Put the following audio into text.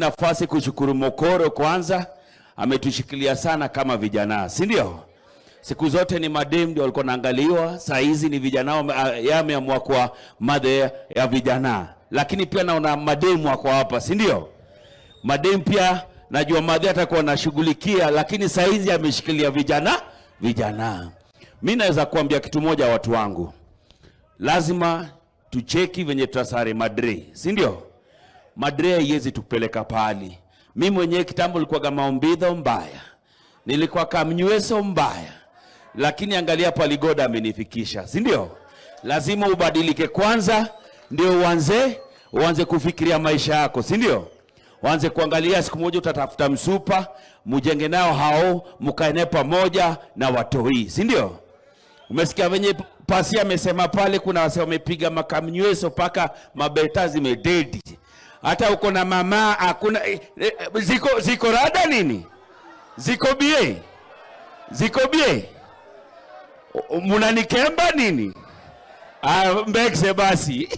Nafasi kushukuru Mokoro kwanza, ametushikilia sana kama vijana, si ndio? Siku zote ni madem ndio walikuwa naangaliwa, saa hizi ni vijana yameamua kwa mada ya vijana. Lakini pia naona madem wako hapa, si ndio? Madem pia najua mada atakuwa anashughulikia, lakini saa hizi ameshikilia vijana. Mimi naweza kuambia kitu moja watu wangu. Lazima tucheki venye tutasare madre, si ndio? Madre haiwezi tupeleka pali. Mimi mwenyewe kitambo nilikuwa kama Maombidho mbaya. Nilikuwa Kamnyweso mbaya. Lakini angalia Paligoda amenifikisha, si ndio? Lazima ubadilike kwanza ndio uanze kufikiria maisha yako, si ndio? Uanze kuangalia siku moja utatafuta msupa, mujenge nao hao, mkae pamoja na watoi, si ndio? Umesikia venye Pasi amesema pale kuna wase wamepiga Makamnyweso paka mabeta zimededi. Hata uko na mama hakuna ziko rada nini? Ziko bie. Munanikemba nini? Mbekse basi.